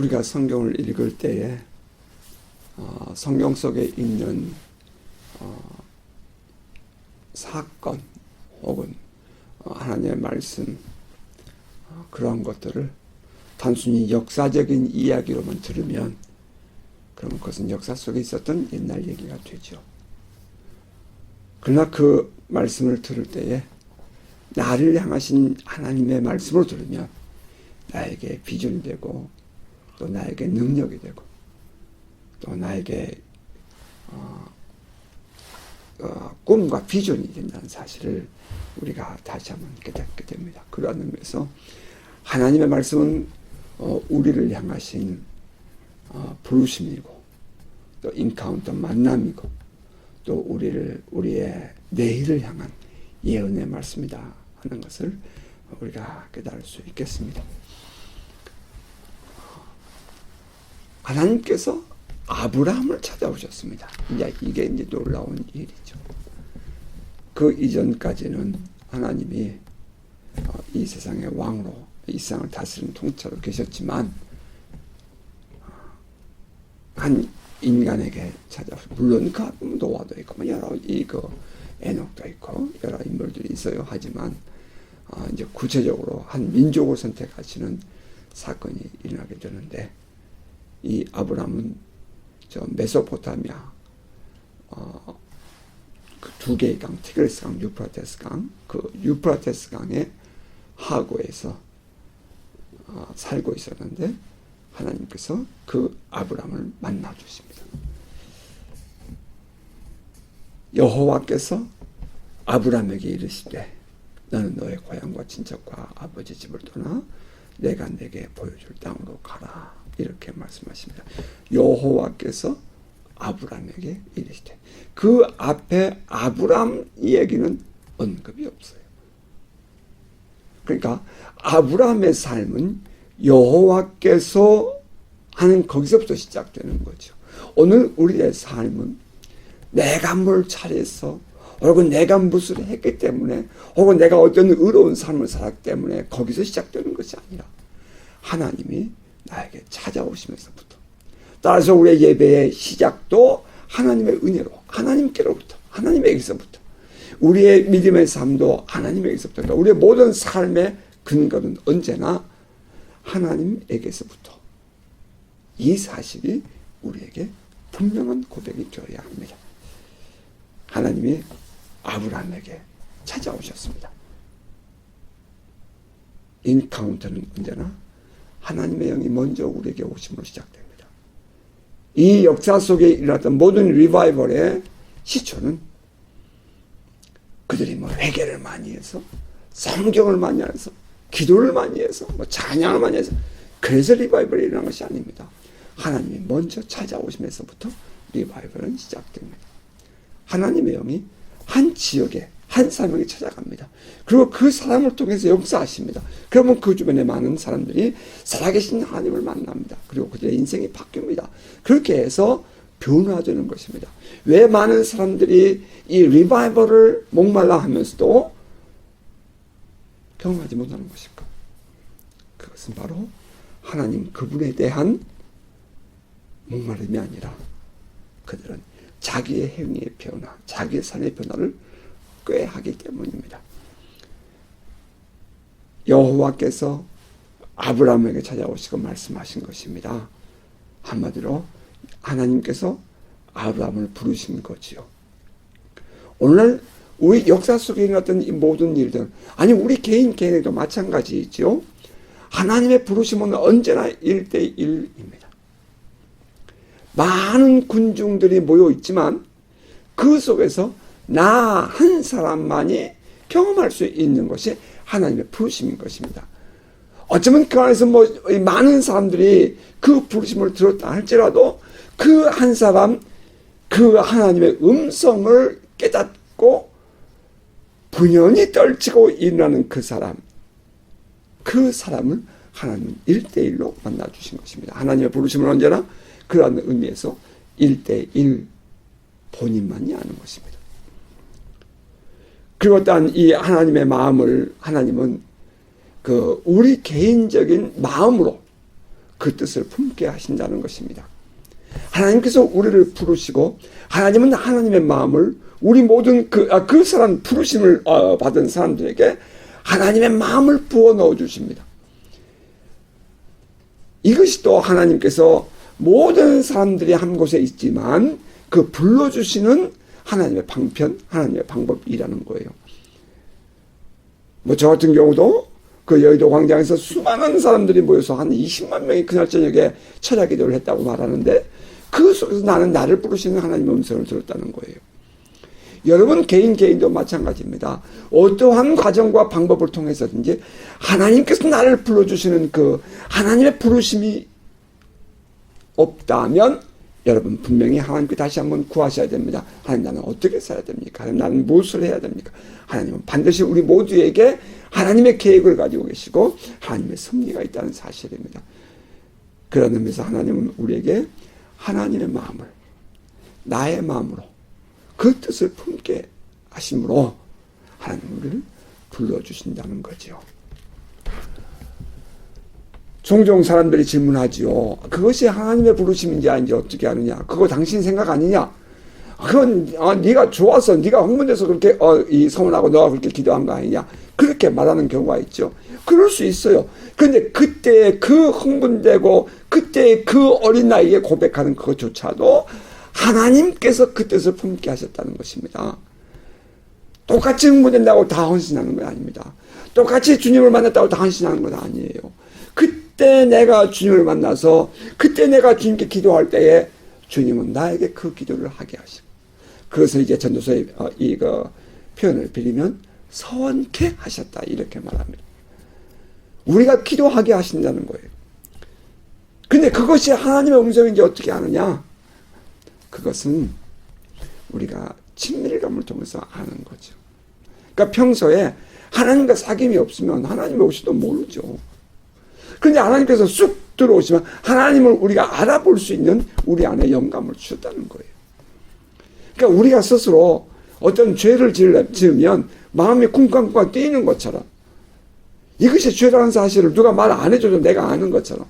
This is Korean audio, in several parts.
우리가 성경을 읽을 때에 성경 속에 있는 사건 혹은 하나님의 말씀 그러한 것들을 단순히 역사적인 이야기로만 들으면 그러면 그것은 역사 속에 있었던 옛날 얘기가 되죠. 그러나 그 말씀을 들을 때에 나를 향하신 하나님의 말씀을 들으면 나에게 비전이 되고 또 나에게 능력이 되고 또 나에게 꿈과 비전이 된다는 사실을 우리가 다시 한번 깨닫게 됩니다. 그러한 의미에서 하나님의 말씀은 우리를 향하신 부르심이고 또 인카운터 만남이고 또 우리의 내일을 향한 예언의 말씀이다 하는 것을 우리가 깨달을 수 있겠습니다. 하나님께서 아브라함을 찾아오셨습니다. 이게 이제 놀라운 일이죠. 그 이전까지는 하나님이 이 세상의 왕으로 이 세상을 다스리는 통치자로 계셨지만 한 인간에게 찾아오셨. 물론 그 노아도 있고 여러 에녹도 있고 여러 인물들이 있어요. 하지만 이제 구체적으로 한 민족을 선택하시는 사건이 일어나게 되는데 이 아브라함은 저 메소포타미아 그 두 개의 강, 티그리스 강, 유프라테스 강, 그 유프라테스 강의 하구에서 살고 있었는데 하나님께서 그 아브라함을 만나 주십니다. 여호와께서 아브라함에게 이르시되 너는 너의 고향과 친척과 아버지 집을 떠나 내가 내게 보여줄 땅으로 가라. 이렇게 말씀하십니다. 여호와께서 아브라함에게 이르시되 그 앞에 아브라함 얘기는 언급이 없어요. 그러니까 아브라함의 삶은 여호와께서 하는 거기서부터 시작되는 거죠. 오늘 우리의 삶은 내가 뭘 잘해서 혹은 내가 무엇을 했기 때문에 혹은 내가 어떤 의로운 삶을 살았기 때문에 거기서 시작되는 것이 아니라 하나님이 나에게 찾아오시면서부터 따라서 우리의 예배의 시작도 하나님의 은혜로 하나님께로부터 하나님에게서부터 우리의 믿음의 삶도 하나님에게서부터 우리의 모든 삶의 근거는 언제나 하나님에게서부터 이 사실이 우리에게 분명한 고백이 되어야 합니다. 하나님이 아브라함에게 찾아오셨습니다. 인카운터는 언제나 하나님의 영이 먼저 우리에게 오심으로 시작됩니다. 이 역사 속에 일어났던 모든 리바이벌의 시초는 그들이 회개를 많이 해서 성경을 많이 해서 기도를 많이 해서 찬양을 많이 해서 그래서 리바이벌이 일어난 것이 아닙니다. 하나님이 먼저 찾아오시면서부터 리바이벌은 시작됩니다. 하나님의 영이 한 지역에 한 사람에게 찾아갑니다. 그리고 그 사람을 통해서 역사하십니다. 그러면 그 주변에 많은 사람들이 살아계신 하나님을 만납니다. 그리고 그들의 인생이 바뀝니다. 그렇게 해서 변화되는 것입니다. 왜 많은 사람들이 이 리바이벌을 목말라 하면서도 경험하지 못하는 것일까? 그것은 바로 하나님 그분에 대한 목마름이 아니라 그들은 자기의 행위의 변화, 자기의 삶의 변화를 꾀하기 때문입니다. 여호와께서 아브라함에게 찾아오시고 말씀하신 것입니다. 한마디로 하나님께서 아브라함을 부르신 거지요. 오늘 우리 역사 속에 일어났던 이 모든 일들, 아니 우리 개인에도 마찬가지이죠. 하나님의 부르심은 언제나 1대1입니다. 많은 군중들이 모여 있지만 그 속에서 나 한 사람만이 경험할 수 있는 것이 하나님의 부르심인 것입니다. 어쩌면 그 안에서 많은 사람들이 그 부르심을 들었다 할지라도 그 한 사람, 그 하나님의 음성을 깨닫고 분연히 떨치고 일어나는 그 사람을 하나님은 1대1로 만나주신 것입니다. 하나님의 부르심은 언제나 그러한 의미에서 1대1 본인만이 아는 것입니다. 그리고 또한 이 하나님의 마음을 하나님은 우리 개인적인 마음으로 그 뜻을 품게 하신다는 것입니다. 하나님께서 우리를 부르시고 하나님은 하나님의 마음을 우리 모든 그 사람 부르심을 받은 사람들에게 하나님의 마음을 부어 넣어 주십니다. 이것이 또 하나님께서 모든 사람들이 한 곳에 있지만 그 불러주시는 하나님의 방편, 하나님의 방법이라는 거예요. 뭐 저 같은 경우도 그 여의도 광장에서 수많은 사람들이 모여서 한 20만 명이 그날 저녁에 철야 기도를 했다고 말하는데 그 속에서 나는 나를 부르시는 하나님의 음성을 들었다는 거예요. 여러분 개인도 마찬가지입니다. 어떠한 과정과 방법을 통해서든지 하나님께서 나를 불러주시는 그 하나님의 부르심이 없다면 여러분 분명히 하나님께 다시 한번 구하셔야 됩니다. 하나님 나는 어떻게 살아야 됩니까? 하나님 나는 무엇을 해야 됩니까? 하나님은 반드시 우리 모두에게 하나님의 계획을 가지고 계시고 하나님의 섭리가 있다는 사실입니다. 그런 의미에서 하나님은 우리에게 하나님의 마음을 나의 마음으로 그 뜻을 품게 하심으로 하나님 우리를 불러주신다는 거죠. 종종 사람들이 질문하지요. 그것이 하나님의 부르심인지 아닌지 어떻게 아느냐. 그거 당신 생각 아니냐. 그건 네가 좋아서 네가 흥분돼서 그렇게 서운하고 너가 그렇게 기도한 거 아니냐. 그렇게 말하는 경우가 있죠. 그럴 수 있어요. 그런데 그때 그 흥분되고 그때 그 어린 나이에 고백하는 그것조차도 하나님께서 그 뜻을 품게 하셨다는 것입니다. 똑같이 흥분된다고 다 헌신하는 건 아닙니다. 똑같이 주님을 만났다고 다 헌신하는 건 아니에요. 그때 내가 주님을 만나서 그때 내가 주님께 기도할 때에 주님은 나에게 그 기도를 하게 하시고 그것을 이제 전도서의 표현을 빌리면 서원케 하셨다 이렇게 말합니다. 우리가 기도하게 하신다는 거예요. 근데 그것이 하나님의 음성인지 어떻게 아느냐? 그것은 우리가 친밀감을 통해서 아는 거죠. 그러니까 평소에 하나님과 사귐이 없으면 하나님의 오시도 모르죠. 그런데 하나님께서 쑥 들어오시면 하나님을 우리가 알아볼 수 있는 우리 안에 영감을 주셨다는 거예요. 그러니까 우리가 스스로 어떤 죄를 지으면 마음이 쿵쾅쿵쾅 뛰는 것처럼 이것이 죄라는 사실을 누가 말 안 해줘도 내가 아는 것처럼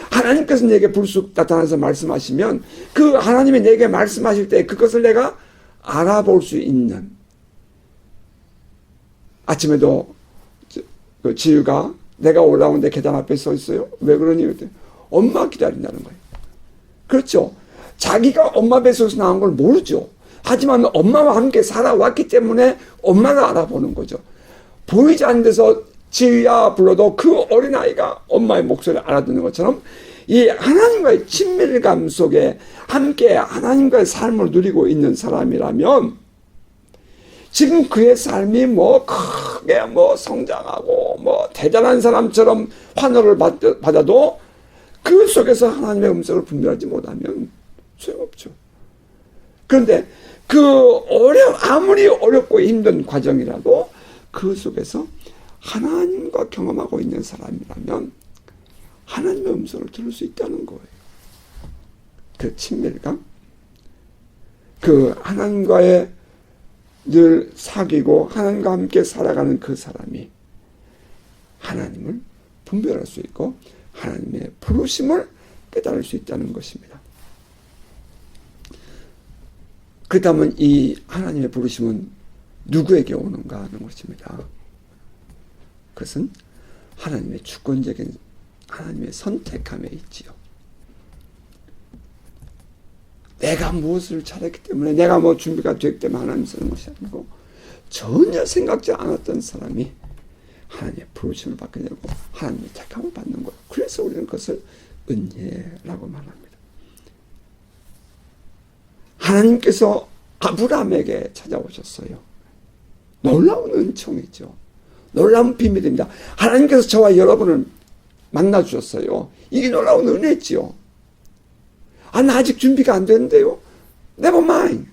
하나님께서 내게 불쑥 나타나서 말씀하시면 그 하나님이 내게 말씀하실 때 그것을 내가 알아볼 수 있는 아침에도 그 지유가 내가 올라오는데 계단 앞에 서 있어요. 왜 그러니? 그랬더니 엄마 기다린다는 거예요. 그렇죠. 자기가 엄마 뱃속에서 나온 걸 모르죠. 하지만 엄마와 함께 살아왔기 때문에 엄마가 알아보는 거죠. 보이지 않는 데서 지휘야 불러도 그 어린아이가 엄마의 목소리를 알아듣는 것처럼 이 하나님과의 친밀감 속에 함께 하나님과의 삶을 누리고 있는 사람이라면 지금 그의 삶이 크게 성장하고 대단한 사람처럼 환호를 받아도 그 속에서 하나님의 음성을 분별하지 못하면 소용없죠. 그런데 아무리 어렵고 힘든 과정이라도 그 속에서 하나님과 경험하고 있는 사람이라면 하나님의 음성을 들을 수 있다는 거예요. 그 친밀감, 그 하나님과의 늘 사귀고 하나님과 함께 살아가는 그 사람이 하나님을 분별할 수 있고 하나님의 부르심을 깨달을 수 있다는 것입니다. 그렇다면 이 하나님의 부르심은 누구에게 오는가 하는 것입니다. 그것은 하나님의 주권적인 하나님의 선택함에 있지요. 내가 무엇을 잘했기 때문에 내가 준비가 됐기 때문에 하나님 쓰는 것이 아니고 전혀 생각지 않았던 사람이 하나님의 부르심을 받게 되고 하나님의 택함을 받는 거예요. 그래서 우리는 그것을 은혜라고 말합니다. 하나님께서 아브라함에게 찾아오셨어요. 놀라운 은총이죠. 놀라운 비밀입니다. 하나님께서 저와 여러분을 만나주셨어요. 이게 놀라운 은혜지요. 나 아직 준비가 안 됐는데요. Never mind.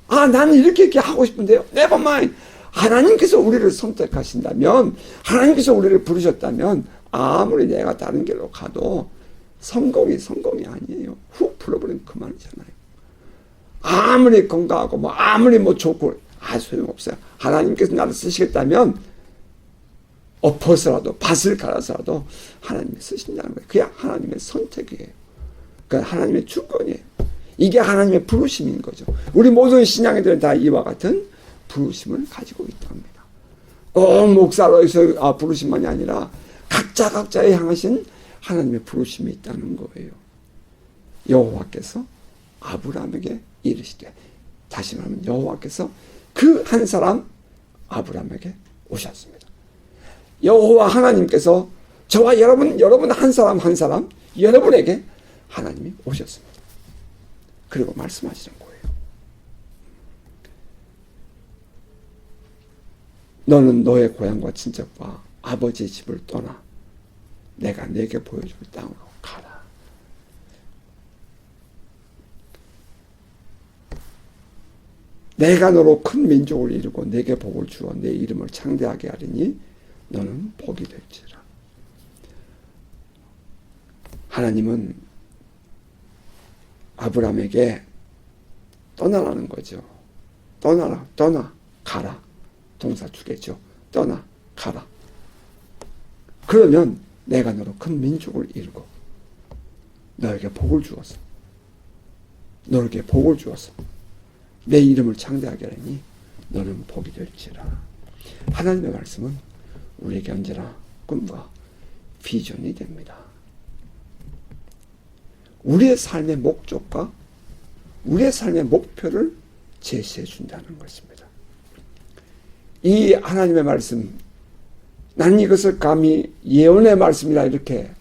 나는 이렇게 하고 싶은데요. Never mind. 하나님께서 우리를 선택하신다면, 하나님께서 우리를 부르셨다면, 아무리 내가 다른 길로 가도 성공이 아니에요. 훅 풀어버리면 그만이잖아요. 아무리 건강하고, 아무리 좋고, 소용없어요. 하나님께서 나를 쓰시겠다면, 엎어서라도 밭을 갈아서라도 하나님이 쓰신다는 거예요. 그게 하나님의 선택이에요. 그러니까 하나님의 주권이에요. 이게 하나님의 부르심인 거죠. 우리 모든 신앙인들은 다 이와 같은 부르심을 가지고 있답니다. 꼭 목사로서 부르심만이 아니라 각자의 향하신 하나님의 부르심이 있다는 거예요. 여호와께서 아브라함에게 이르시되, 다시 말하면 여호와께서 그 한 사람 아브라함에게 오셨습니다. 여호와 하나님께서 저와 여러분 한 사람 한 사람 여러분에게 하나님이 오셨습니다. 그리고 말씀하시는 거예요. 너는 너의 고향과 친척과 아버지의 집을 떠나 내가 네게 보여줄 땅으로 가라. 내가 너로 큰 민족을 이루고 내게 복을 주어 내 이름을 창대하게 하리니 너는 복이 될지라. 하나님은 아브라함에게 떠나라는 거죠. 떠나, 가라. 동사 두 개죠. 떠나, 가라. 그러면 내가 너로 큰 민족을 이루고 너에게 복을 주어서, 너에게 복을 주어서 내 이름을 창대하게 하니 너는 복이 될지라. 하나님의 말씀은 우리에게 언제나 꿈과 비전이 됩니다. 우리의 삶의 목적과 우리의 삶의 목표를 제시해 준다는 것입니다. 이 하나님의 말씀, 나는 이것을 감히 예언의 말씀이라 이렇게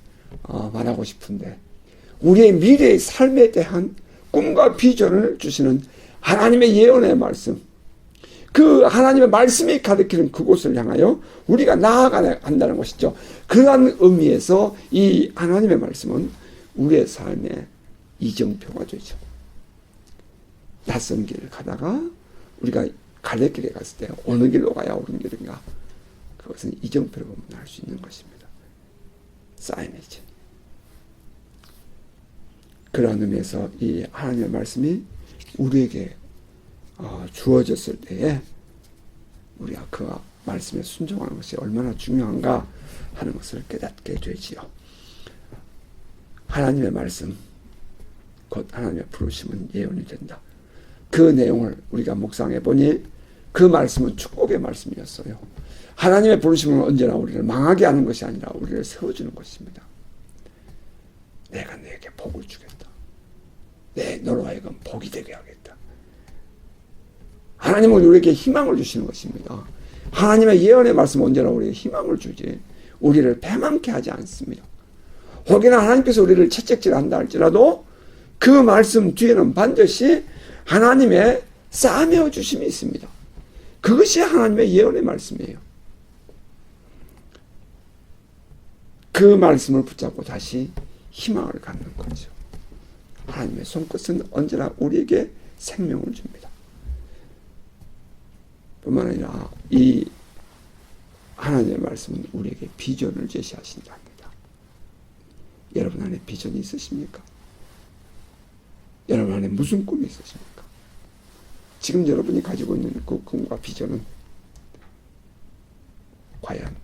말하고 싶은데, 우리의 미래의 삶에 대한 꿈과 비전을 주시는 하나님의 예언의 말씀, 그 하나님의 말씀이 가리키는 그곳을 향하여 우리가 나아간다는 것이죠. 그러한 의미에서 이 하나님의 말씀은 우리의 삶의 이정표가 되죠. 낯선 길을 가다가 우리가 갈래길에 갔을 때 어느 길로 가야 옳은 길인가, 그것은 이정표를 보면 알 수 있는 것입니다. 사인이죠. 그런 의미에서 이 하나님의 말씀이 우리에게 주어졌을 때에 우리가 그 말씀에 순종하는 것이 얼마나 중요한가 하는 것을 깨닫게 되지요. 하나님의 말씀, 곧 하나님의 부르심은 예언이 된다. 그 내용을 우리가 묵상해 보니 그 말씀은 축복의 말씀이었어요. 하나님의 부르심은 언제나 우리를 망하게 하는 것이 아니라 우리를 세워주는 것입니다. 내가 너에게 복을 주겠다. 너로 하여금 복이 되게 하겠다. 하나님은 우리에게 희망을 주시는 것입니다. 하나님의 예언의 말씀은 언제나 우리에게 희망을 주지 우리를 패망케 하지 않습니다. 혹여나 하나님께서 우리를 채찍질한다 할지라도 그 말씀 뒤에는 반드시 하나님의 싸매어 주심이 있습니다. 그것이 하나님의 예언의 말씀이에요. 그 말씀을 붙잡고 다시 희망을 갖는 거죠. 하나님의 손끝은 언제나 우리에게 생명을 줍니다. 뿐만 아니라 이 하나님의 말씀은 우리에게 비전을 제시하신다. 여러분 안에 비전이 있으십니까? 여러분 안에 무슨 꿈이 있으십니까? 지금 여러분이 가지고 있는 그 꿈과 비전은 과연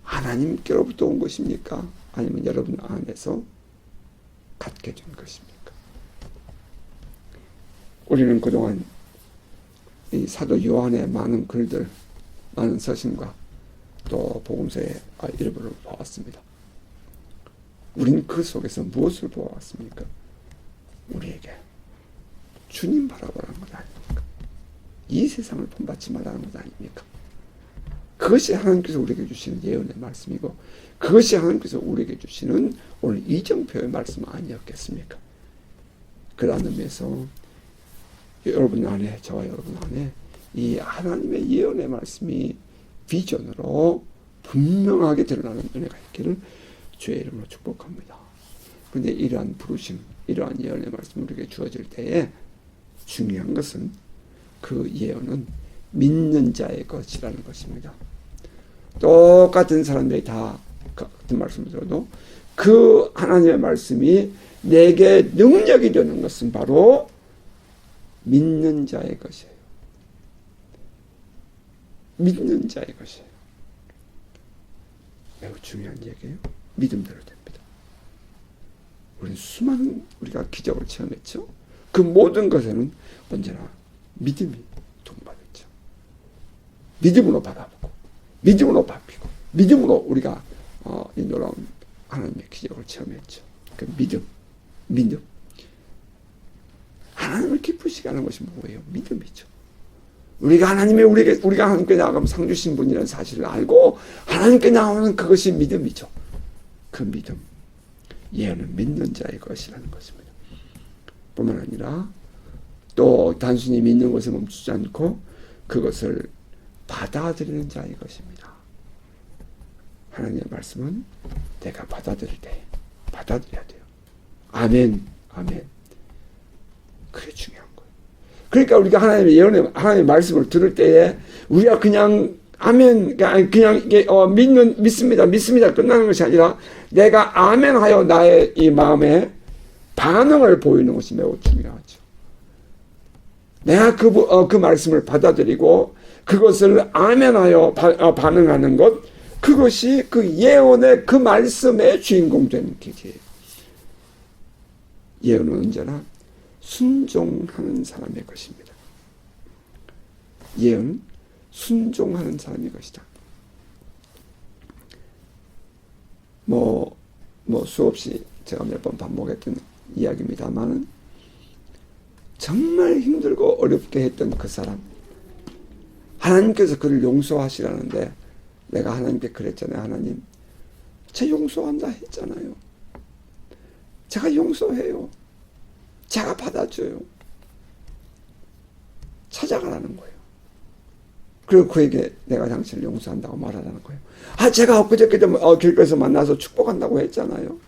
하나님께로부터 온 것입니까? 아니면 여러분 안에서 갖게 된 것입니까? 우리는 그동안 이 사도 요한의 많은 글들, 많은 서신과 또 복음서의 일부를 보았습니다. 우리는 그 속에서 무엇을 보아왔습니까? 우리에게 주님 바라보라는 것 아닙니까? 이 세상을 본받지 말라는 것 아닙니까? 그것이 하나님께서 우리에게 주시는 예언의 말씀이고, 그것이 하나님께서 우리에게 주시는 오늘 이정표의 말씀 아니었겠습니까? 그러한 의미에서 여러분 안에, 저와 여러분 안에 이 하나님의 예언의 말씀이 비전으로 분명하게 드러나는 은혜가 있기를 주의 이름으로 축복합니다. 그런데 이러한 부르심, 이러한 예언의 말씀이 우리에게 주어질 때에 중요한 것은 그 예언은 믿는 자의 것이라는 것입니다. 똑같은 사람들이 다 같은 말씀을 들어도 그 하나님의 말씀이 내게 능력이 되는 것은 바로 믿는 자의 것이에요. 믿는 자의 것이에요. 매우 중요한 얘기예요. 믿음대로 됩니다. 우리는 수많은 우리가 기적을 체험했죠. 그 모든 것에는 언제나 믿음이 동반했죠. 믿음으로 바라보고 믿음으로 바뀌고 믿음으로 우리가 이 놀라운 하나님의 기적을 체험했죠. 그 믿음. 하나님을 기쁘시게 하는 것이 뭐예요? 믿음이죠. 우리가 하나님께 나아가면 상 주신 분이라는 사실을 알고 하나님께 나오는 그것이 믿음이죠. 그 믿음. 예언은 믿는 자의 것이라는 것입니다. 뿐만 아니라 또 단순히 믿는 것에 멈추지 않고 그것을 받아들이는 자의 것입니다. 하나님의 말씀은 내가 받아들일 때 받아들여야 돼요. 아멘. 그게 중요한 거예요. 그러니까 우리가 하나님의 예언의 하나님의 말씀을 들을 때에 우리가 그냥 아멘, 그냥 이게 믿습니다 끝나는 것이 아니라 내가 아멘하여 나의 이 마음에 반응을 보이는 것이 매우 중요하죠. 내가 그 말씀을 받아들이고 그것을 아멘하여 반응하는 것, 그것이 그 예언의 그 말씀의 주인공 되는 길이에요. 예언은 언제나 순종하는 사람의 것입니다. 예언, 순종하는 사람의 것이다. 수없이 제가 몇 번 반복했던 이야기입니다만은 정말 힘들고 어렵게 했던 그 사람, 하나님께서 그를 용서하시라는데 내가 하나님께 그랬잖아요. 하나님, 제 용서한다 했잖아요. 제가 용서해요. 제가 받아줘요. 찾아가라는 거예요. 그리고 그에게 내가 당신을 용서한다고 말하라는 거예요. 제가 엊그저께도 길거리에서 만나서 축복한다고 했잖아요.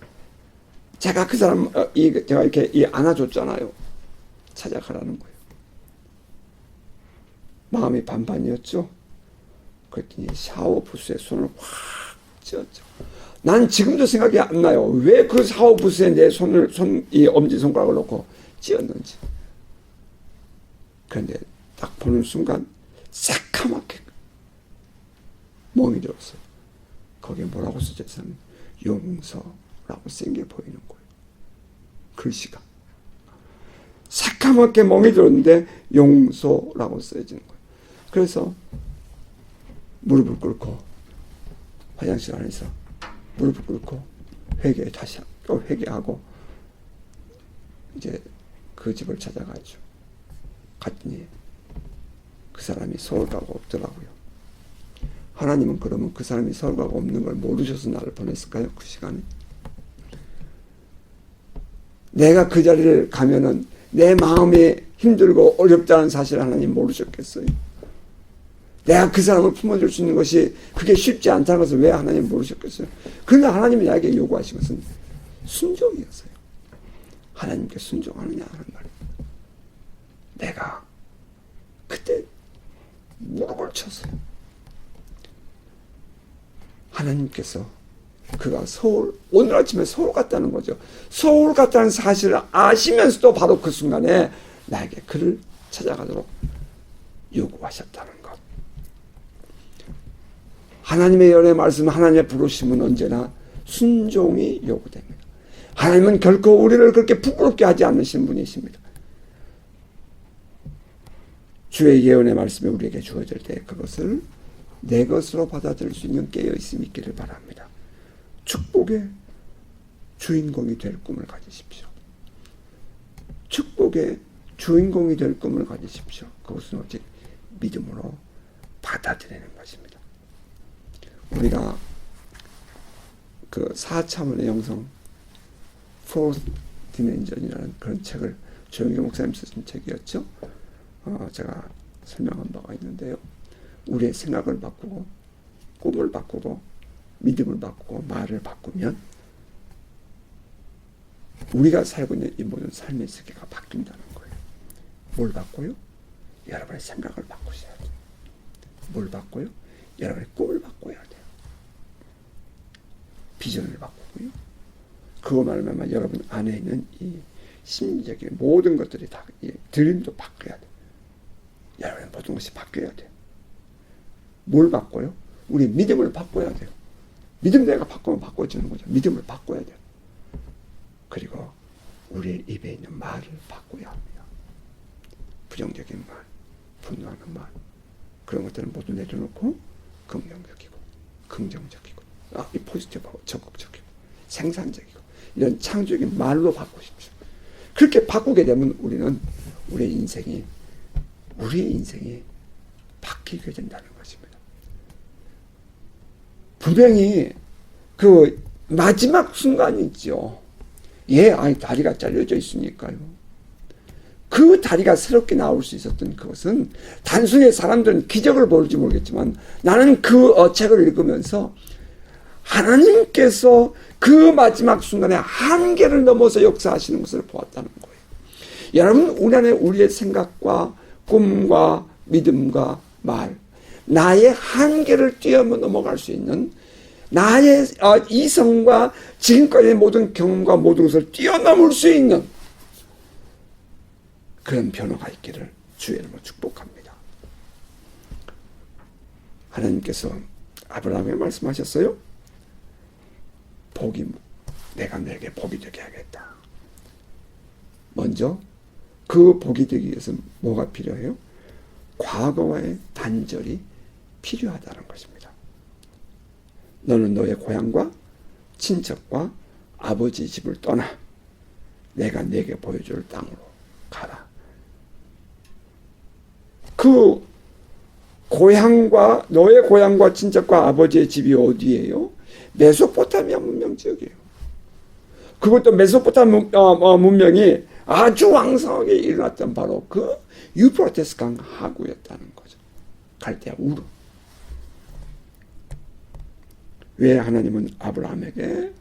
제가 그 사람 제가 이렇게 안아줬잖아요. 찾아가라는 거예요. 마음이 반반이었죠. 그랬더니 샤워 부스에 손을 확 쥐었죠. 난 지금도 생각이 안 나요. 왜 그 샤워 부스에 내 이 엄지손가락을 놓고 찧었는지. 그런데 딱 보는 순간 새카맣게 멍이 들었어요. 거기에 뭐라고 써져 있었냐면 용서라고 쓴 게 보이는 거예요. 글씨가. 새카맣게 멍이 들었는데 용서라고 써지는 거예요. 그래서 무릎을 꿇고 화장실 안에서 무릎을 꿇고 다시 또 회개하고 이제 그 집을 찾아가죠. 갔더니 그 사람이 서울가가 없더라고요. 하나님은 그러면 그 사람이 서울가가 없는 걸 모르셔서 나를 보냈을까요? 그 시간에? 내가 그 자리를 가면은 내 마음이 힘들고 어렵다는 사실을 하나님 모르셨겠어요? 내가 그 사람을 품어줄 수 있는 것이 그게 쉽지 않다는 것을 왜 하나님 모르셨겠어요? 그러나 하나님이 나에게 요구하신 것은 순종이었어요. 하나님께 순종하느냐 하는 말이에요. 내가 그때 무릎을 쳤어요. 하나님께서 그가 오늘 아침에 서울 갔다는 거죠. 서울 갔다는 사실을 아시면서도 바로 그 순간에 나에게 그를 찾아가도록 요구하셨다는 것. 하나님의 연의 말씀, 하나님의 부르심은 언제나 순종이 요구됩니다. 하나님은 결코 우리를 그렇게 부끄럽게 하지 않으신 분이십니다. 주의 예언의 말씀이 우리에게 주어질 때 그것을 내 것으로 받아들일 수 있는 깨어있음이 있기를 바랍니다. 축복의 주인공이 될 꿈을 가지십시오. 축복의 주인공이 될 꿈을 가지십시오. 그것은 오직 믿음으로 받아들이는 것입니다. 우리가 그 4차원의 영성 Fourth Dimension이라는 그런 책을 조영기 목사님 쓰신 책이었죠. 제가 설명한 바가 있는데요. 우리의 생각을 바꾸고 꿈을 바꾸고 믿음을 바꾸고 말을 바꾸면 우리가 살고 있는 이 모든 삶의 세계가 바뀐다는 거예요. 뭘 바꿔요? 여러분의 생각을 바꾸셔야 돼요. 뭘 바꿔요? 여러분의 꿈을 바꿔야 돼요. 비전을 바꾸고요. 그거 말하면 여러분 안에 있는 이 심리적인 모든 것들이 다 드림도 바꿔야 돼요. 여러분의 모든 것이 바뀌어야 돼요. 뭘 바꿔요? 우리 믿음을 바꿔야 돼요. 믿음 내가 바꾸면 바꿔주는 거죠. 믿음을 바꿔야 돼요. 그리고 우리의 입에 있는 말을 바꿔야 합니다. 부정적인 말, 분노하는 말, 그런 것들은 모두 내려놓고 긍정적이고 긍정적이고 이 포지티브하고 적극적이고 생산적이고 이런 창조적인 말로 바꾸십시오. 그렇게 바꾸게 되면 우리의 인생이 바뀌게 된다는 것입니다. 분명히 그 마지막 순간이 있죠. 다리가 잘려져 있으니까요. 그 다리가 새롭게 나올 수 있었던 그것은 단순히 사람들은 기적을 볼지 모르겠지만 나는 그 책을 읽으면서 하나님께서 그 마지막 순간에 한계를 넘어서 역사하시는 것을 보았다는 거예요. 여러분, 우리 안에 우리의 생각과 꿈과 믿음과 말, 나의 한계를 뛰어넘어갈 수 있는 나의 이성과 지금까지의 모든 경험과 모든 것을 뛰어넘을 수 있는 그런 변화가 있기를 주의 이름으로 축복합니다. 하나님께서 아브라함에게 말씀하셨어요. 내가 너에게 복이 되게 하겠다. 먼저 그 복이 되기 위해서는 뭐가 필요해요? 과거와의 단절이 필요하다는 것입니다. 너는 너의 고향과 친척과 아버지 집을 떠나 내가 네게 보여줄 땅으로 가라. 그 고향과 너의 고향과 친척과 아버지의 집이 어디예요? 메소포타미아 문명 지역이에요. 그것도 메소포타미아 문명이 아주 왕성하게 일어났던 바로 그 유프라테스 강 하구였다는 거죠. 갈대아 우르. 왜 하나님은 아브라함에게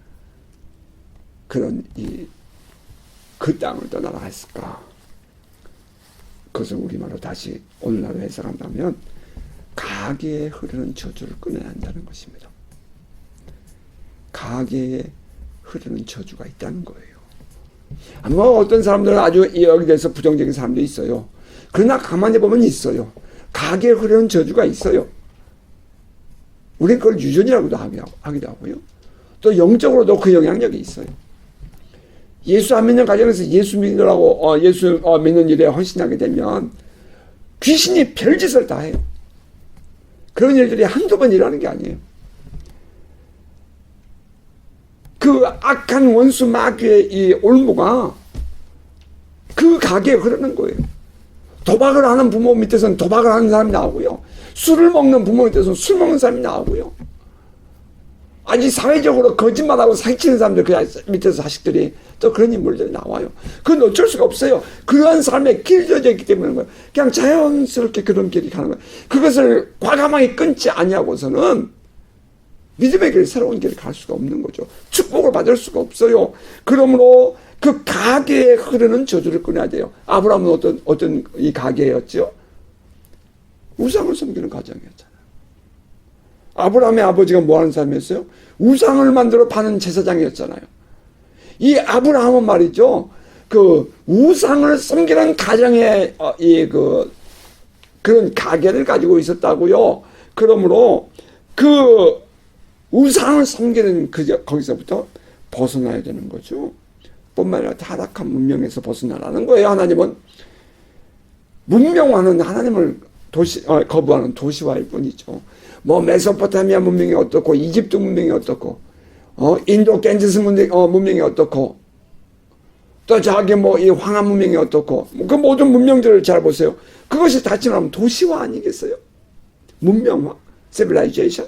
그 땅을 떠나라 했을까? 그것을 우리말로 다시 오늘날로 해석한다면 가계에 흐르는 저주를 끊어야 한다는 것입니다. 가계에 흐르는 저주가 있다는 거예요. 어떤 사람들은 아주 여기에 대해서 부정적인 사람도 있어요. 그러나 가만히 보면 있어요. 가계에 흐르는 저주가 있어요. 우리는 그걸 유전이라고도 하기도 하고요. 또 영적으로도 그 영향력이 있어요. 예수 안 믿는 가정에서 예수 믿으라고 예수 믿는 일에 헌신하게 되면 귀신이 별짓을 다 해요. 그런 일들이 한두 번 일어나는 게 아니에요. 그 악한 원수 마귀의 이 올무가 그 가게에 흐르는 거예요. 도박을 하는 부모 밑에서는 도박을 하는 사람이 나오고요. 술을 먹는 부모 밑에서는 술 먹는 사람이 나오고요. 아니 사회적으로 거짓말하고 사기치는 사람들 그 밑에서 자식들이 또 그런 인물들이 나와요. 그건 어쩔 수가 없어요. 그러한 삶에 길져져 있기 때문에 거예요. 그냥 자연스럽게 그런 길이 가는 거예요. 그것을 과감하게 끊지 아니하고서는 믿음의 길, 새로운 길을 갈 수가 없는 거죠. 축복을 받을 수가 없어요. 그러므로 그 가계에 흐르는 저주를 끊어야 돼요. 아브라함은 어떤 이 가계였죠? 우상을 섬기는 가정이었잖아요. 아브라함의 아버지가 뭐 하는 사람이었어요? 우상을 만들어 파는 제사장이었잖아요. 이 아브라함은 말이죠. 그 우상을 섬기는 가정에 그런 가계를 가지고 있었다고요. 그러므로 그 우상을 섬기는 거기서부터 벗어나야 되는 거죠. 뿐만 아니라 타락한 문명에서 벗어나라는 거예요. 하나님은 문명화는 하나님을 거부하는 도시화일 뿐이죠. 뭐 메소포타미아 문명이 어떻고 이집트 문명이 어떻고 인도 겐지스 문명이 어떻고 또 저기 뭐 이 황하 문명이 어떻고 그 모든 문명들을 잘 보세요. 그것이 다 지나면 도시화 아니겠어요? 문명화, 시빌라이제이션.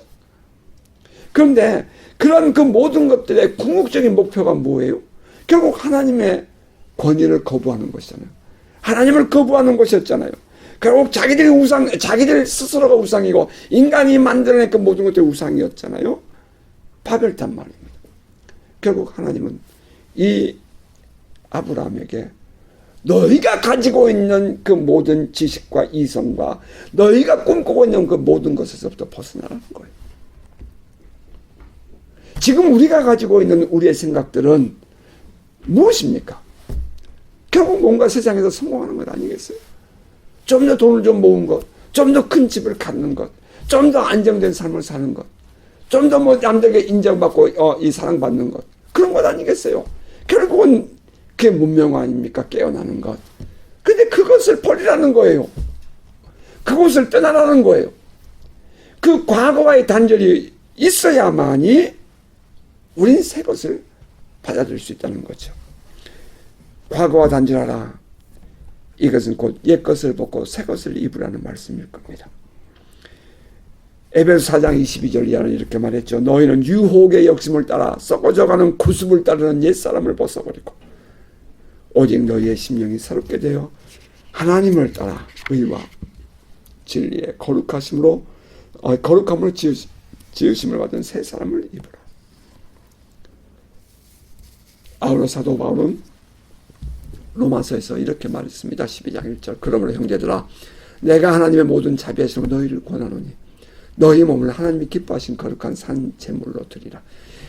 그런데 그런 그 모든 것들의 궁극적인 목표가 뭐예요? 결국 하나님의 권위를 거부하는 것이잖아요. 하나님을 거부하는 것이었잖아요. 결국 자기들 스스로가 우상이고 인간이 만들어낸 그 모든 것들이 우상이었잖아요. 바벨탑 말입니다. 결국 하나님은 이 아브라함에게 너희가 가지고 있는 그 모든 지식과 이성과 너희가 꿈꾸고 있는 그 모든 것에서부터 벗어나라는 거예요. 지금 우리가 가지고 있는 우리의 생각들은 무엇입니까? 결국 뭔가 세상에서 성공하는 것 아니겠어요? 좀 더 돈을 좀 모은 것, 좀 더 큰 집을 갖는 것, 좀 더 안정된 삶을 사는 것, 좀 더 뭐 남들에게 인정받고 이 사랑받는 것, 그런 것 아니겠어요? 결국은 그게 문명 아닙니까? 깨어나는 것. 근데 그것을 버리라는 거예요. 그곳을 떠나라는 거예요. 그 과거와의 단절이 있어야만이 우린 새 것을 받아들일 수 있다는 거죠. 과거와 단절하라. 이것은 곧 옛 것을 벗고 새 것을 입으라는 말씀일 겁니다. 에베소 4장 22절 이하는 이렇게 말했죠. 너희는 유혹의 욕심을 따라 썩어져가는 구습을 따르는 옛사람을 벗어버리고 오직 너희의 심령이 새롭게 되어 하나님을 따라 의와 진리의 거룩함으로 지으심을 받은 새 사람을 입으라. 아울러 사도 바울은 로마서에서 이렇게 말했습니다. 12장 1절. 그러므로 형제들아 내가 하나님의 모든 자비하심으로 너희를 권하노니 너희 몸을 하나님이 기뻐하신 거룩한 산 제물로 드리라.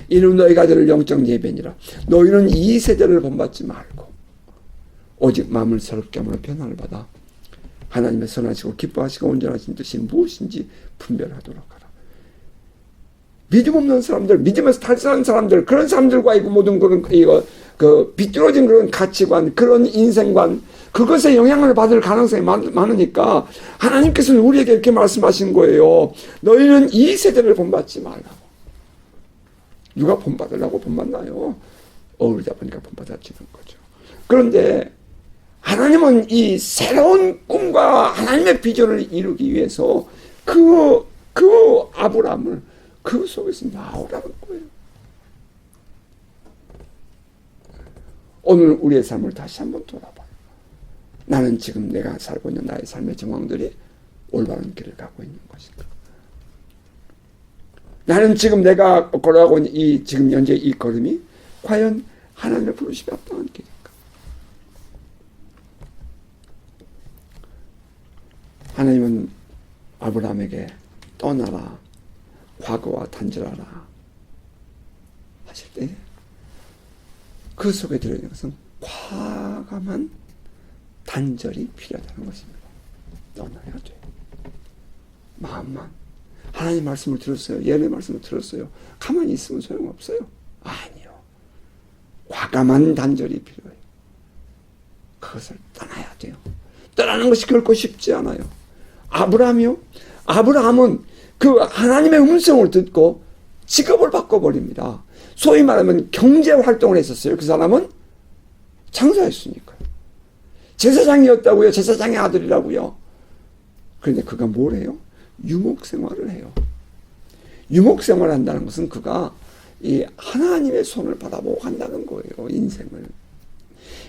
이는 너희가 드릴 영적 예배니라. 너희는 이 세대를 본받지 말고 오직 마음을 새롭게 함으로 변화를 받아 하나님의 선하시고 기뻐하시고 온전하신 뜻이 무엇인지 분별하도록 하라. 믿음 없는 사람들, 믿음에서 탈선한 사람들, 그런 사람들과 이 모든 그런 비뚤어진 그런 가치관, 그런 인생관, 그것에 영향을 받을 가능성이 많으니까 하나님께서는 우리에게 이렇게 말씀하신 거예요. 너희는 이 세대를 본받지 말라고. 누가 본받으려고 본받나요? 어울리다 보니까 본받아지는 거죠. 그런데 하나님은 이 새로운 꿈과 하나님의 비전을 이루기 위해서 그 아브라함을 그 속에서 나오라는 거예요. 오늘 우리의 삶을 다시 한번 돌아봐요. 나는 지금 내가 살고 있는 나의 삶의 정황들이 올바른 길을 가고 있는 것인가? 나는 지금 내가 걸어가고 있는 지금 현재 이 걸음이 과연 하나님의 부르심에 합당한 길인가? 하나님은 아브라함에게 떠나라, 과거와 단절하라 하실 때 그 속에 들어있는 것은 과감한 단절이 필요하다는 것입니다. 떠나야 돼요. 마음만. 하나님 말씀을 들었어요. 예언의 말씀을 들었어요. 가만히 있으면 소용없어요. 아니요. 과감한 단절이 필요해요. 그것을 떠나야 돼요. 떠나는 것이 결코 쉽지 않아요. 아브라함이요? 아브라함은 그 하나님의 음성을 듣고 직업을 바꿔버립니다. 소위 말하면 경제활동을 했었어요. 그 사람은 장사했으니까요. 제사장이었다고요. 제사장의 아들이라고요. 그런데 그가 뭘 해요? 유목생활을 해요. 유목생활을 한다는 것은 그가 이 하나님의 손을 바라보고 한다는 거예요. 인생을.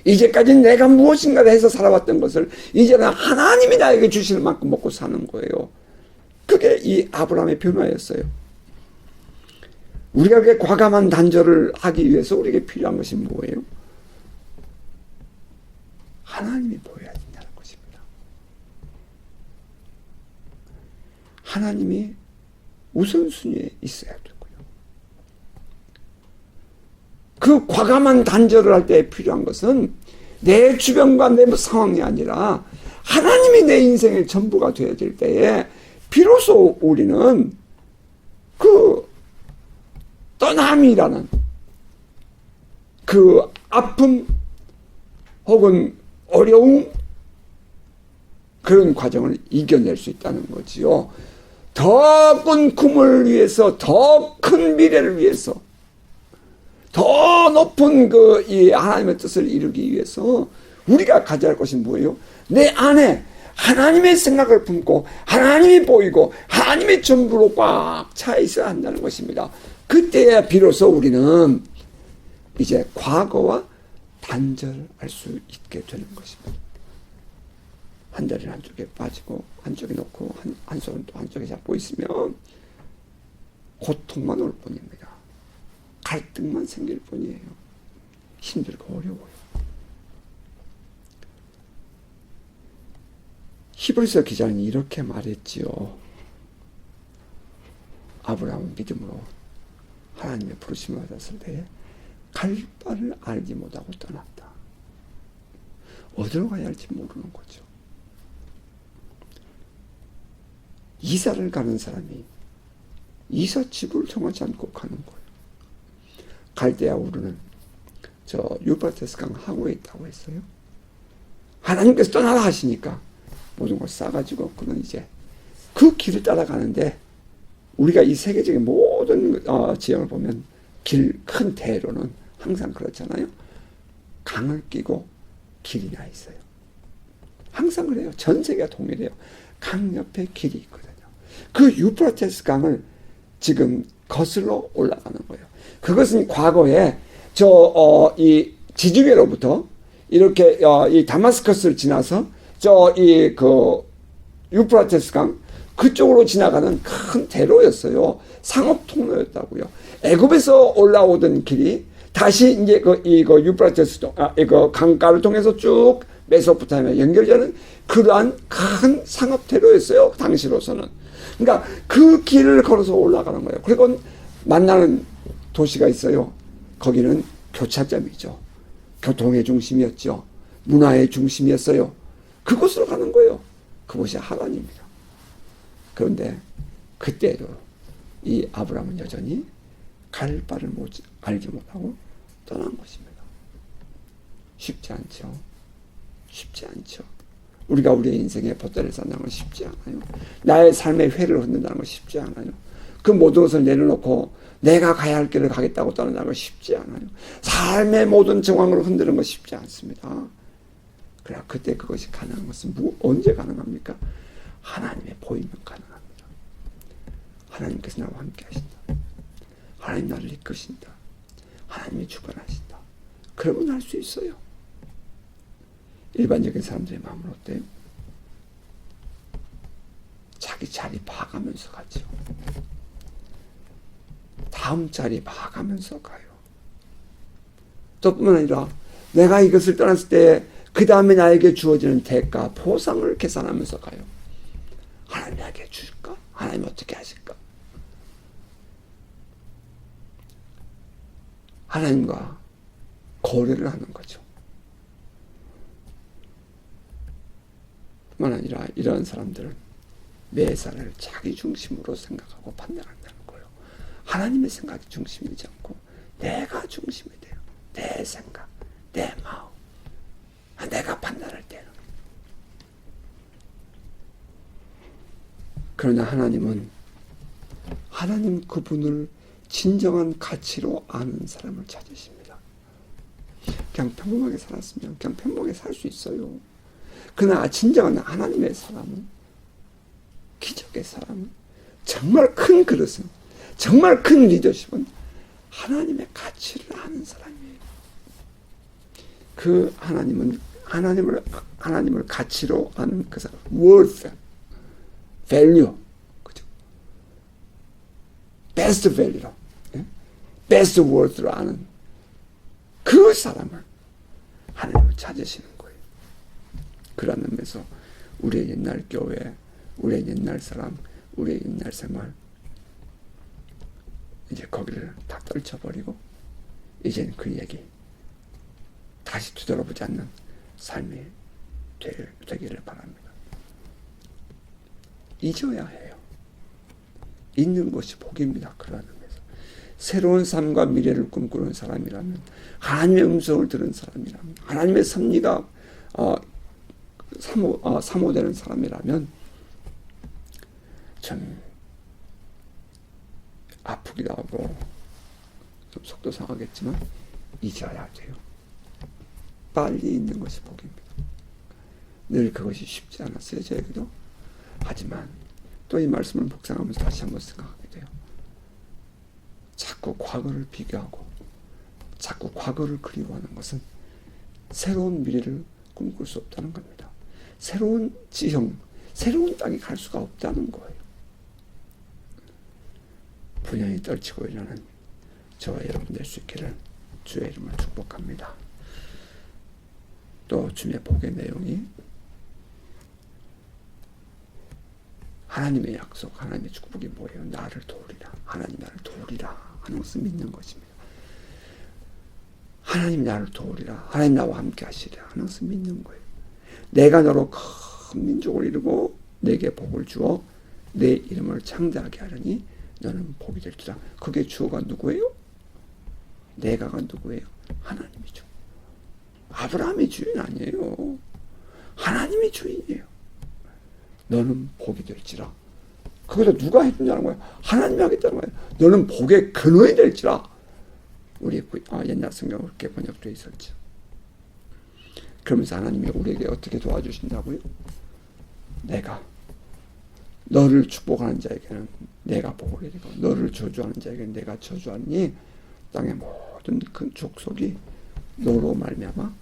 이제까지는 내가 무엇인가를 해서 살아왔던 것을 이제는 하나님이 나에게 주시는 만큼 먹고 사는 거예요. 그게 이 아브라함의 변화였어요. 우리가 그렇게 과감한 단절을 하기 위해서 우리에게 필요한 것이 뭐예요? 하나님이 보여야 된다는 것입니다. 하나님이 우선순위에 있어야 되고요. 그 과감한 단절을 할 때 필요한 것은 내 주변과 내 상황이 아니라 하나님이 내 인생의 전부가 되어야 될 때에 비로소 우리는 그 떠남이라는 그 아픔 혹은 어려움 그런 과정을 이겨낼 수 있다는 거지요. 더 큰 꿈을 위해서, 더 큰 미래를 위해서, 더 높은 이 하나님의 뜻을 이루기 위해서 우리가 가져야 할 것이 뭐예요? 내 안에 하나님의 생각을 품고 하나님이 보이고 하나님의 전부로 꽉 차 있어야 한다는 것입니다. 그때야 비로소 우리는 이제 과거와 단절할 수 있게 되는 것입니다. 한 다리는 한쪽에 빠지고 한쪽에 놓고 한 손은 또 한쪽에 잡고 있으면 고통만 올 뿐입니다. 갈등만 생길 뿐이에요. 힘들고 어려워요. 히브리서 기자는 이렇게 말했지요. 아브라함은 믿음으로 하나님의 부르심을 받았을 때에 갈 바를 알지 못하고 떠났다. 어디로 가야 할지 모르는 거죠. 이사를 가는 사람이 이삿짐을 정하지 않고 가는 거예요. 갈대아 우르는 저 유프라테스 강 하구에 있다고 했어요. 하나님께서 떠나라 하시니까 모든 걸 싸가지고 그는 이제 그 길을 따라가는데, 우리가 이 세계적인 모든 지형을 보면 큰 대로는 항상 그렇잖아요. 강을 끼고 길이 나 있어요. 항상 그래요. 전 세계가 동일해요. 강 옆에 길이 있거든요. 그 유프라테스 강을 지금 거슬러 올라가는 거예요. 그것은 과거에 이 지중해로부터 이렇게 이 다마스커스를 지나서 유프라테스 강 그쪽으로 지나가는 큰 대로였어요. 상업 통로였다고요. 애굽에서 올라오던 길이 다시 이제 이거 유프라테스 이거 강가를 통해서 쭉 메소포타미아 연결되는 그러한 큰 상업 대로였어요. 당시로서는. 그러니까 그 길을 걸어서 올라가는 거예요. 그리고 만나는 도시가 있어요. 거기는 교차점이죠. 교통의 중심이었죠. 문화의 중심이었어요. 그곳으로 가는 거예요. 그곳이 하란입니다. 그런데 그때도 이 아브라함은 여전히 갈 바를 알지 못하고 떠난 것입니다. 쉽지 않죠. 쉽지 않죠. 우리가 우리의 인생에 보따리를 산다는 건 쉽지 않아요. 나의 삶의 회를 흔든다는 건 쉽지 않아요. 그 모든 것을 내려놓고 내가 가야 할 길을 가겠다고 떠난다는 건 쉽지 않아요. 삶의 모든 정황을 흔드는 건 쉽지 않습니다. 그러나 그때 그것이 가능한 것은 언제 가능합니까? 하나님의 보이면 가능합니다. 하나님께서 나와 함께 하신다. 하나님 나를 이끄신다. 하나님이 주관하신다. 그러면 할 수 있어요. 일반적인 사람들의 마음은 어때요? 자기 자리 봐가면서 가죠. 다음 자리 봐가면서 가요. 또 뿐만 아니라 내가 이것을 떠났을 때 그 다음에 나에게 주어지는 대가, 보상을 계산하면서 가요. 하나님 나에게 주실까? 하나님 어떻게 하실까? 하나님과 거래를 하는 거죠. 뿐만 아니라 이런 사람들은 매사를 자기 중심으로 생각하고 판단한다는 거예요. 하나님의 생각이 중심이지 않고 내가 중심이 돼요. 내 생각, 내 마음, 내가 판단할 때는. 그러나 하나님은 하나님 그분을 진정한 가치로 아는 사람을 찾으십니다. 그냥 평범하게 살았으면 그냥 평범하게 살 수 있어요. 그러나 진정한 하나님의 사람은, 기적의 사람은, 정말 큰 그릇은, 정말 큰 리더십은 하나님의 가치를 아는 사람이에요. 그 하나님을 가치로 아는 그 사람, worth, value, 그죠? best value로, best worth로 아는 그 사람을 하나님을 찾으시는 거예요. 그런 의미에서 우리의 옛날 교회, 우리의 옛날 사람, 우리의 옛날 생활, 이제 거기를 다 떨쳐버리고 이제는 그 얘기 다시 뒤돌아보지 않는 삶이 되기를 바랍니다. 잊어야 해요. 잊는 것이 복입니다. 그러한 의미에서 새로운 삶과 미래를 꿈꾸는 사람이라면, 하나님의 음성을 들은 사람이라면, 하나님의 섭리가 사모되는 사람이라면 참 아프기도 하고 좀 속도 상하겠지만 잊어야 돼요. 빨리 잊는 것이 복입니다. 늘 그것이 쉽지 않았어요, 저에게도. 하지만 또 이 말씀을 묵상하면서 다시 한번 생각하게 돼요. 자꾸 과거를 비교하고 자꾸 과거를 그리워하는 것은 새로운 미래를 꿈꿀 수 없다는 겁니다. 새로운 지형, 새로운 땅에 갈 수가 없다는 거예요. 분연히 떨치고 일어나는 저와 여러분 될 수 있기를 주의 이름으로 축복합니다. 또 주의 복의 내용이 하나님의 약속, 하나님의 축복이 뭐예요? 나를 도우리라. 하나님 나를 도우리라 하는 것을 믿는 것입니다. 하나님 나를 도우리라. 하나님 나와 함께 하시리라 하는 것을 믿는 거예요. 내가 너로 큰 민족을 이루고 내게 복을 주어 내 이름을 창대하게 하려니 너는 복이 될지라. 그게 주어가 누구예요? 내가가 누구예요? 하나님이죠. 아브라함이 주인 아니에요. 하나님이 주인이에요. 너는 복이 될지라. 거기서 누가 해준다는 거예요? 하나님이 하겠다는 거예요. 너는 복의 근원이 될지라. 우리 옛날 성경 그렇게 번역되어 있었죠. 그러면서 하나님이 우리에게 어떻게 도와주신다고요? 내가 너를 축복하는 자에게는 내가 복을 내리고 너를 저주하는 자에게는 내가 저주하니 땅의 모든 큰 족속이 너로 말미암아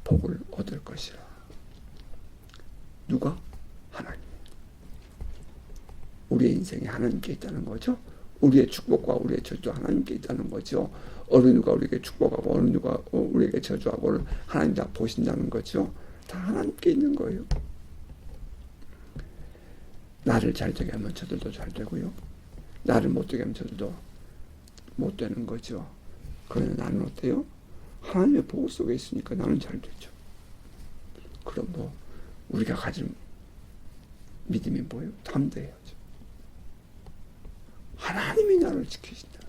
복을 얻을 것이라. 누가? 하나님. 우리의 인생이 하나님께 있다는 거죠. 우리의 축복과 우리의 저주도 하나님께 있다는 거죠. 어느 누가 우리에게 축복하고 어느 누가 우리에게 저주하고를 하나님 다 보신다는 거죠. 다 하나님께 있는 거예요. 나를 잘 되게 하면 저들도 잘 되고요. 나를 못 되게 하면 저들도 못 되는 거죠. 그러나 나는 어때요? 하나님의 보호 속에 있으니까 나는 잘 되죠. 그럼 우리가 가진 믿음이 뭐예요? 담대해야죠. 하나님이 나를 지키신다.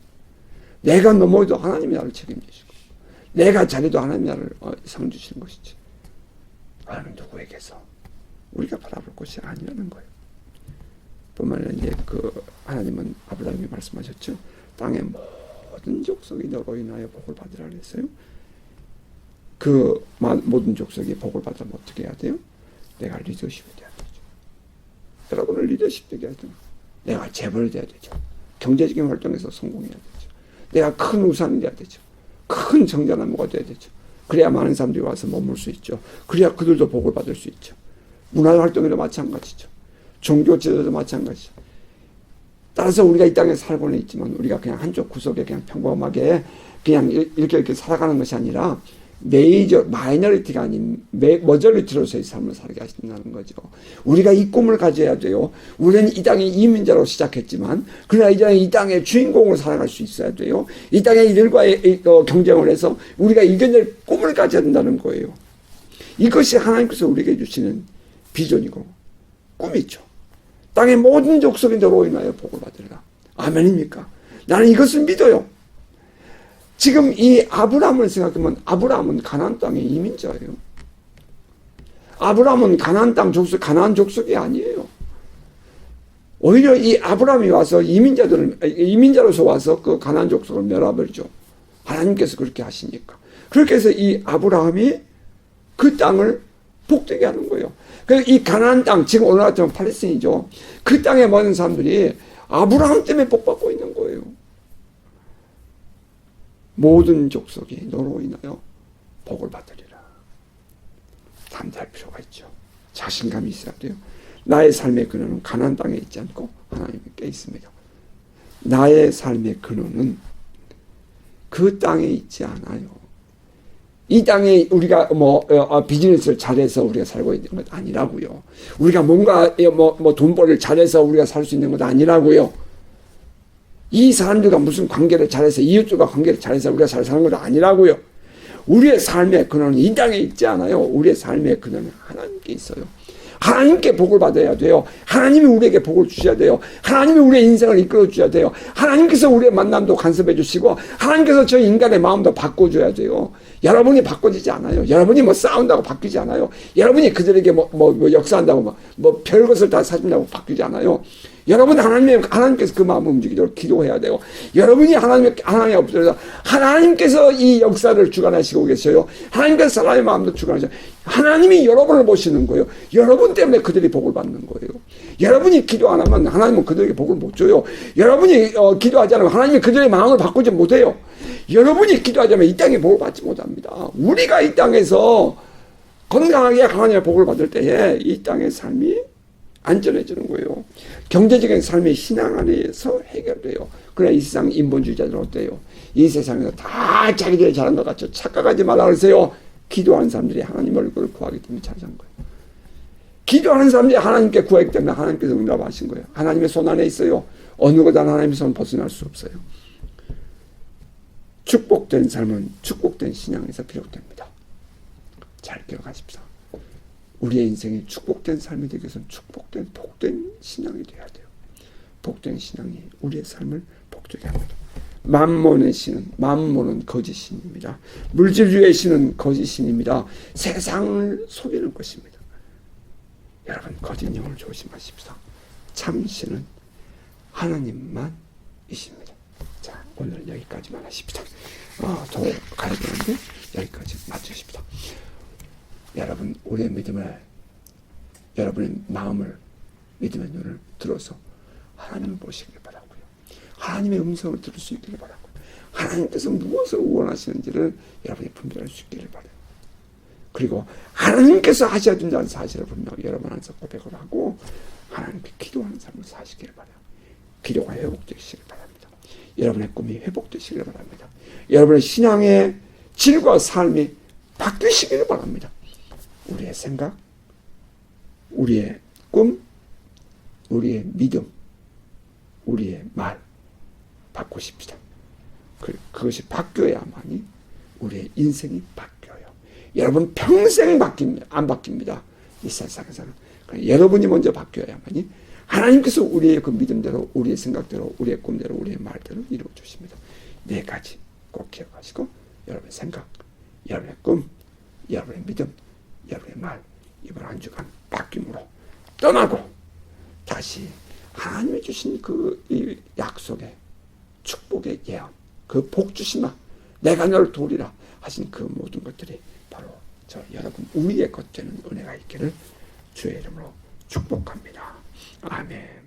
내가 넘어져도 하나님이 나를 책임지시고 내가 잘해도 하나님이 나를 상 주시는 것이지. 하나님 누구에게서 우리가 바라볼 것이 아니라는 거예요. 뿐만 아니라 이제 하나님은 아브라함이 말씀하셨죠. 땅의 모든 족속이 너로 인하여 복을 받으라 그랬어요. 그 모든 족속이 복을 받으면 어떻게 해야 돼요? 내가 리더십이 돼야 되죠. 여러분은 리더십 되게 해야 돼요. 내가 재벌이 돼야 되죠. 경제적인 활동에서 성공해야 되죠. 내가 큰 우산이 돼야 되죠. 큰 정자나무가 돼야 되죠. 그래야 많은 사람들이 와서 머물 수 있죠. 그래야 그들도 복을 받을 수 있죠. 문화활동에도 마찬가지죠. 종교 지도도 마찬가지죠. 따라서 우리가 이 땅에 살고는 있지만 우리가 그냥 한쪽 구석에 그냥 평범하게 그냥 이렇게 살아가는 것이 아니라 마이너리티가 아닌 머저리티로서의 삶을 살게 하신다는 거죠. 우리가 이 꿈을 가져야 돼요. 우리는 이 땅의 이민자로 시작했지만 그러나 이제 이 땅의 주인공으로 살아갈 수 있어야 돼요. 이 땅의 이들과의 경쟁을 해서 우리가 이겨낼 꿈을 가져야 된다는 거예요. 이것이 하나님께서 우리에게 주시는 비전이고 꿈이죠. 땅의 모든 족속이 너로 인하여 복을 받으리라. 아멘입니까? 나는 이것을 믿어요. 지금 이 아브라함을 생각하면 아브라함은 가나안 땅의 이민자예요. 아브라함은 가나안 땅 족속, 가나안 족속이 아니에요. 오히려 이 아브라함이 와서 이민자로서 와서 그 가나안 족속을 멸하버리죠. 하나님께서 그렇게 하시니까. 그렇게 해서 이 아브라함이 그 땅을 복되게 하는 거예요. 그래서 이 가나안 땅, 지금 오늘 같은 팔레스틴이죠. 그 땅에 모든 사람들이 아브라함 때문에 복받고 있는 거예요. 모든 족속이 너로 인하여 복을 받으리라. 담대할 필요가 있죠. 자신감이 있어야 돼요. 나의 삶의 근원은 가나안 땅에 있지 않고 하나님께 있습니다. 나의 삶의 근원은 그 땅에 있지 않아요. 이 땅에 우리가 비즈니스를 잘해서 우리가 살고 있는 것 아니라고요. 우리가 뭔가 돈벌이를 잘해서 우리가 살 수 있는 것 아니라고요. 이 사람들과 무슨 관계를 잘해서 이웃들과 관계를 잘해서 우리가 잘 사는 것 아니라고요. 우리의 삶의 근원은 이 땅에 있지 않아요. 우리의 삶의 근원은 하나님께 있어요. 하나님께 복을 받아야 돼요. 하나님이 우리에게 복을 주셔야 돼요. 하나님이 우리의 인생을 이끌어 주셔야 돼요. 하나님께서 우리의 만남도 간섭해 주시고 하나님께서 저 인간의 마음도 바꿔줘야 돼요. 여러분이 바꿔지지 않아요. 여러분이 싸운다고 바뀌지 않아요. 여러분이 그들에게 역사한다고 별것을 다 사준다고 바뀌지 않아요. 여러분 하나님께서 그 마음을 움직이도록 기도해야 돼요. 여러분이 하나님의 없어서 하나님께서 이 역사를 주관하시고 계셔요. 하나님께서 사람의 마음도 주관하셔요. 하나님이 여러분을 보시는 거예요. 여러분 때문에 그들이 복을 받는 거예요. 여러분이 기도 안 하면 하나님은 그들에게 복을 못 줘요. 여러분이 기도하지 않으면 하나님이 그들의 마음을 바꾸지 못해요. 여러분이 기도하지 않으면 이 땅에 복을 받지 못합니다. 우리가 이 땅에서 건강하게 하나님의 복을 받을 때에 이 땅의 삶이 안전해지는 거예요. 경제적인 삶이 신앙 안에서 해결돼요. 그러나 이 세상 인본주의자들은 어때요? 이 세상에서 다 자기들이 잘한 것 같죠. 착각하지 말라 그러세요. 기도하는 사람들이 하나님 얼굴을 구하기 때문에 잘한 거예요. 기도하는 사람들이 하나님께 구하기 때문에 하나님께서 응답하신 거예요. 하나님의 손 안에 있어요. 어느 것 하나 하나님의 손 벗어날 수 없어요. 축복된 삶은 축복된 신앙에서 비롯됩니다. 잘 기억하십시오. 우리의 인생이 축복된 삶이 되기 위해서는 축복된 복된 신앙이 돼야 돼요. 복된 신앙이 우리의 삶을 복되게 합니다. 만몬의 신은, 만몬은 거짓신입니다. 물질주의의 신은 거짓신입니다. 세상을 속이는 것입니다. 여러분, 거짓 영을 조심하십시오. 참신은 하나님만 이십니다. 자, 오늘 여기까지만 하십시다. 더 가야 되는데 여기까지 맞추십시다. 여러분, 우리의 믿음을, 여러분의 마음을, 믿음의 눈을 들어서 하나님을 보시길 바라고요. 하나님의 음성을 들을 수 있기를 바라고요. 하나님께서 무엇을 원하시는지를 여러분이 분별할 수 있기를 바라요. 그리고 하나님께서 하셔야 된다는 사실을 분명히 여러분 안에서 고백을 하고 하나님께 기도하는 삶을 사시기를 바라요. 기도가 회복되시기를 바랍니다. 여러분의 꿈이 회복되시기를 바랍니다. 여러분의 신앙의 질과 삶이 바뀌시기를 바랍니다. 우리의 생각, 우리의 꿈, 우리의 믿음, 우리의 말 바꾸십시다. 그것이 바뀌어야만이 우리의 인생이 바뀌어요. 여러분 평생 안 바뀝니다. 이 세상에서는. 여러분이 먼저 바뀌어야만이 하나님께서 우리의 그 믿음대로, 우리의 생각대로, 우리의 꿈대로, 우리의 말대로 이루어 주십니다. 네 가지 꼭 기억하시고 여러분의 생각, 여러분의 꿈, 여러분의 믿음, 여러분의 말, 이번 한 주간 바뀜으로 떠나고 다시 하나님이 주신 이 약속의 축복의 예언, 그 복 주시마, 내가 너를 도우리라 하신 그 모든 것들이 바로 여러분 우리의 것 되는 은혜가 있기를 주의 이름으로 축복합니다. 아멘.